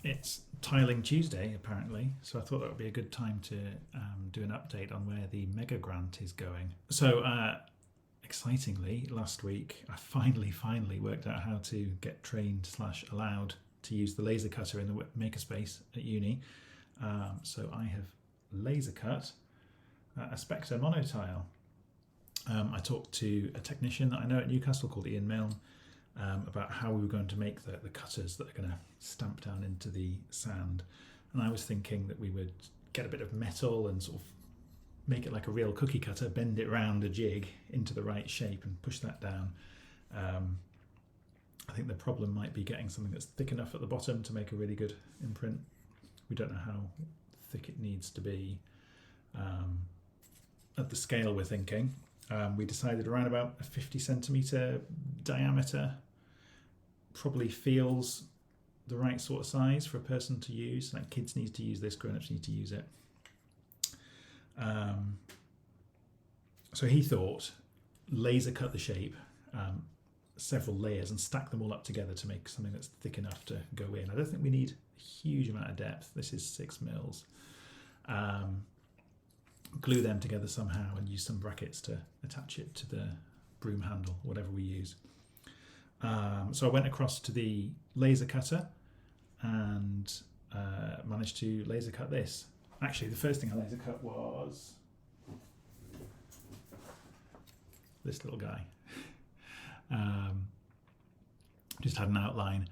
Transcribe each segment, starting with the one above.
It's Tiling Tuesday, apparently, so I thought that would be a good time to do an update on where the Mega Grant is going. So, excitingly, last week I finally worked out how to get trained / allowed to use the laser cutter in the makerspace at uni. So I have laser cut a Spectre monotile. I talked to a technician that I know at Newcastle called Ian Milne about how we were going to make the cutters that are going to stamp down into the sand. And I was thinking that we would get a bit of metal and sort of make it like a real cookie cutter, bend it round a jig into the right shape and push that down. I think the problem might be getting something that's thick enough at the bottom to make a really good imprint. We don't know how thick it needs to be at the scale we're thinking. We decided around about a 50 centimetre diameter probably feels the right sort of size for a person to use. Like kids need to use this, grown-ups need to use it. So he thought laser cut the shape, several layers, and stack them all up together to make something that's thick enough to go in. I don't think we need a huge amount of depth. This is 6 mils. Glue them together somehow and use some brackets to attach it to the broom handle, whatever we use. So I went across to the laser cutter and managed to laser cut this. Actually, the first thing I laser cut was this little guy. Just had an outline.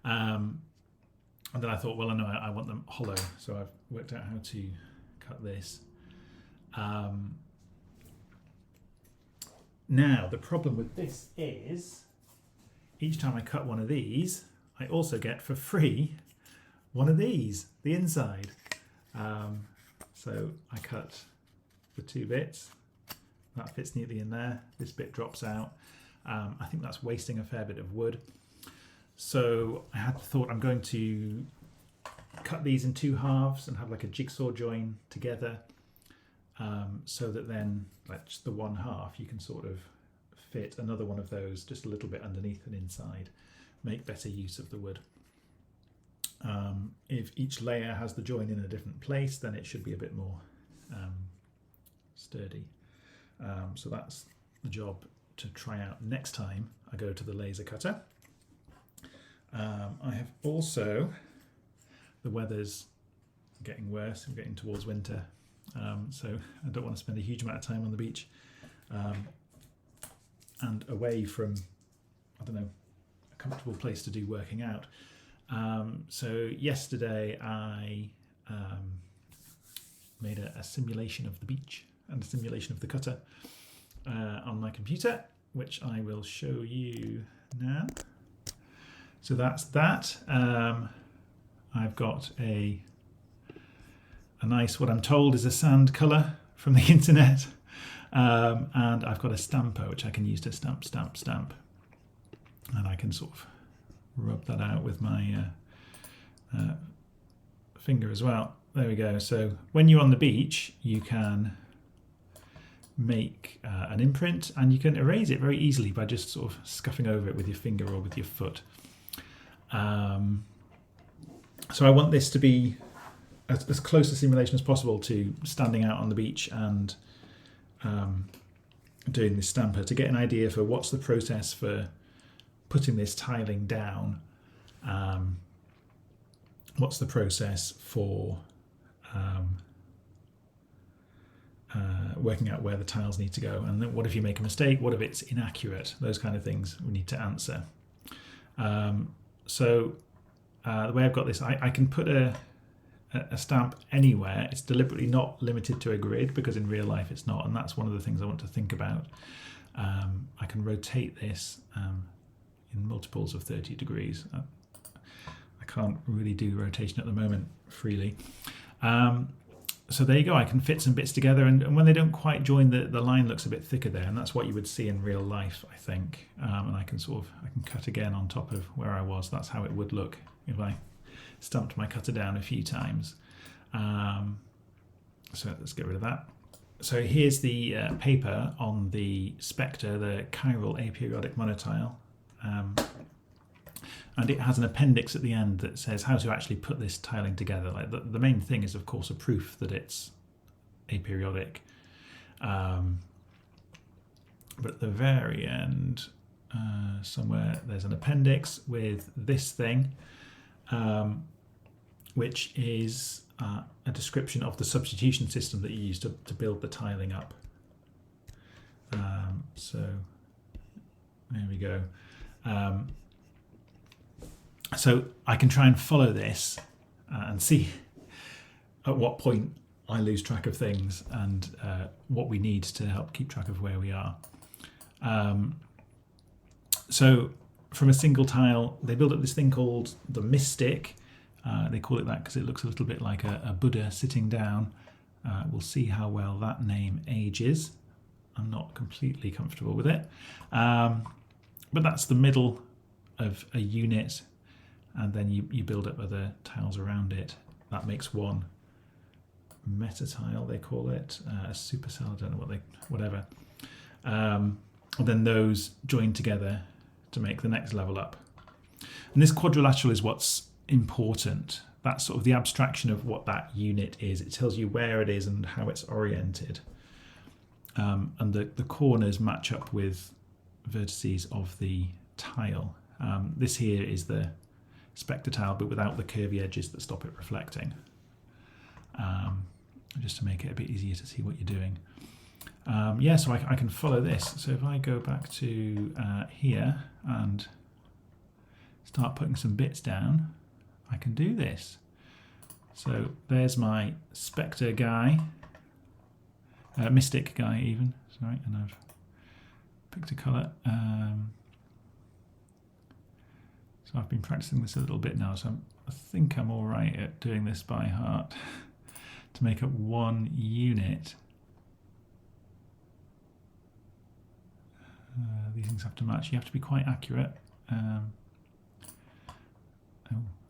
And then I thought, well, I know I want them hollow, so I've worked out how to cut this. Now, the problem with this is each time I cut one of these, I also get for free one of these, the inside. So I cut the 2 bits. That fits neatly in there. This bit drops out. I think that's wasting a fair bit of wood. So I had thought I'm going to cut these in 2 halves and have like a jigsaw join together, so that then, like just the 1 half, you can sort of fit another one of those just a little bit underneath and inside, make better use of the wood. If each layer has the join in a different place, then it should be a bit more sturdy. So that's the job to try out next time I go to the laser cutter. I have also, the weather's getting worse, we're getting towards winter, so I don't want to spend a huge amount of time on the beach and away from, I don't know, a comfortable place to do working out. So yesterday I made a simulation of the beach and a simulation of the cutter on my computer, which I will show you now. So that's that. I've got a nice, what I'm told is a sand colour from the internet, and I've got a stamper which I can use to stamp, and I can sort of rub that out with my finger as well. There we go. So when you're on the beach, you can make an imprint, and you can erase it very easily by just sort of scuffing over it with your finger or with your foot. So I want this to be as close a simulation as possible to standing out on the beach and doing this stamper, to get an idea for what's the process for putting this tiling down, what's the process for working out where the tiles need to go, and then what if you make a mistake, what if it's inaccurate, those kind of things we need to answer. So the way I've got this, I can put a stamp anywhere. It's deliberately not limited to a grid, because in real life it's not, and that's one of the things I want to think about. I can rotate this in multiples of 30 degrees. I can't really do rotation at the moment freely. So there you go, I can fit some bits together, and when they don't quite join, the line looks a bit thicker there, and that's what you would see in real life, I think. And I can cut again on top of where I was. That's how it would look if I stamped my cutter down a few times. So let's get rid of that. So here's the paper on the Spectre, the chiral aperiodic monotile. and it has an appendix at the end that says how to actually put this tiling together. Like the main thing is, of course, a proof that it's aperiodic. But at the very end, somewhere, there's an appendix with this thing, which is a description of the substitution system that you use to build the tiling up. So there we go. So I can try and follow this and see at what point I lose track of things and what we need to help keep track of where we are. So from a single tile, they build up this thing called the mystic. They call it that because it looks a little bit like a Buddha sitting down. We'll see how well that name ages. I'm not completely comfortable with it. But that's the middle of a unit, and then you build up other tiles around it. That makes one meta tile, they call it, a supercell, I don't know whatever. And then those join together to make the next level up. And this quadrilateral is what's important. That's sort of the abstraction of what that unit is. It tells you where it is and how it's oriented. And the corners match up with vertices of the tile. This here is the Spectre tile, but without the curvy edges that stop it reflecting. Just to make it a bit easier to see what you're doing. Yeah, so I can follow this. So if I go back to here and start putting some bits down, I can do this. So there's my Spectre guy, Mystic guy even, sorry, and I've picked a colour. So I've been practicing this a little bit now, so I think I'm all right at doing this by heart to make up one unit. These things have to match. You have to be quite accurate.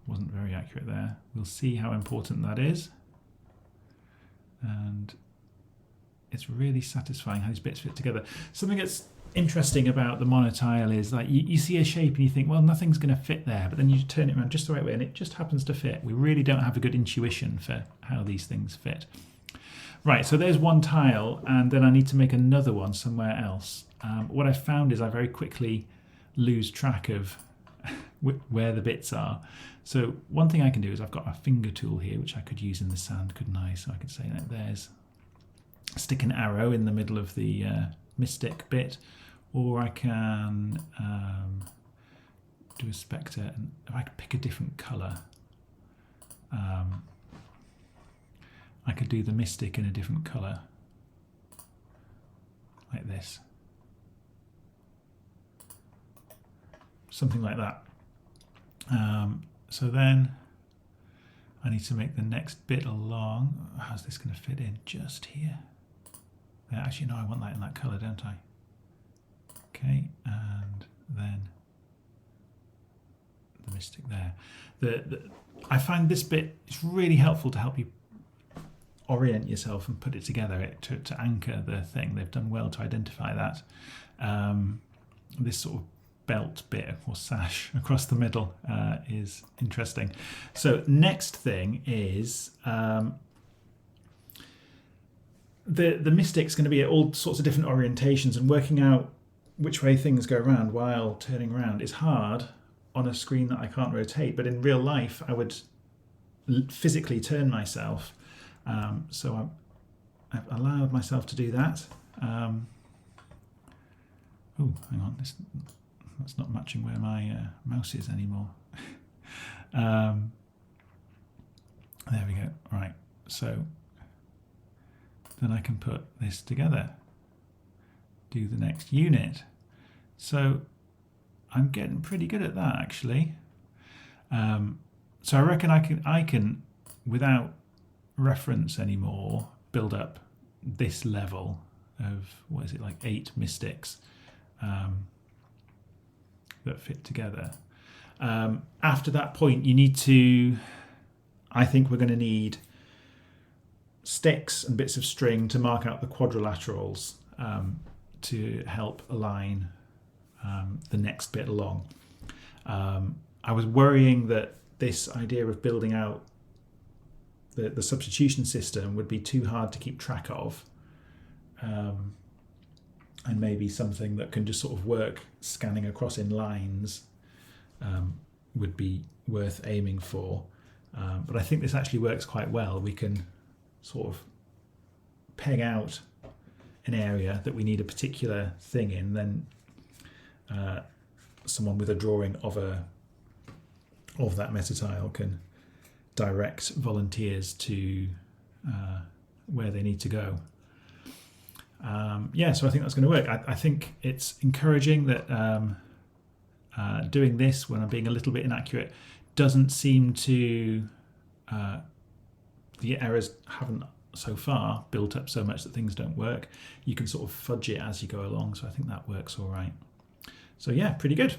Wasn't very accurate there. We'll see how important that is. And it's really satisfying how these bits fit together. Something that's interesting about the monotile is like you see a shape and you think, well, nothing's going to fit there, but then you turn it around just the right way and it just happens to fit. We really don't have a good intuition for how these things fit. Right, so there's one tile, and then I need to make another one somewhere else. What I found is I very quickly lose track of where the bits are. So one thing I can do is I've got a finger tool here, which I could use in the sand, couldn't I? So I could say that there's stick an arrow in the middle of the mystic bit, or I can do a Spectre, and if I could pick a different colour, I could do the mystic in a different colour, like this. Something like that. So then I need to make the next bit along. How's this going to fit in? Just here. Yeah, actually, no, I want that in that colour, don't I? Okay, and then the mystic there. I find this bit is really helpful to help you orient yourself and put it together, to anchor the thing. They've done well to identify that. This sort of belt bit or sash across the middle is interesting. So next thing is the mystic's going to be at all sorts of different orientations, and working out which way things go around while turning around is hard on a screen that I can't rotate, but in real life I would physically turn myself. So I've allowed myself to do that. Oh, hang on, that's not matching where my mouse is anymore. There we go. Right, so then I can put this together, do the next unit. So I'm getting pretty good at that, actually. So I reckon I can without reference anymore build up this level of, what is it, like 8 mystics that fit together. After that point, you need to, I think we're going to need sticks and bits of string to mark out the quadrilaterals to help align the next bit along. I was worrying that this idea of building out the substitution system would be too hard to keep track of, and maybe something that can just sort of work scanning across in lines would be worth aiming for. But I think this actually works quite well. We can sort of peg out an area that we need a particular thing in, then someone with a drawing of that meta tile can direct volunteers to where they need to go. So I think that's going to work. I think it's encouraging that doing this when I'm being a little bit inaccurate doesn't seem to, the errors haven't so far built up so much that things don't work. You can sort of fudge it as you go along, so I think that works all right. So yeah, pretty good.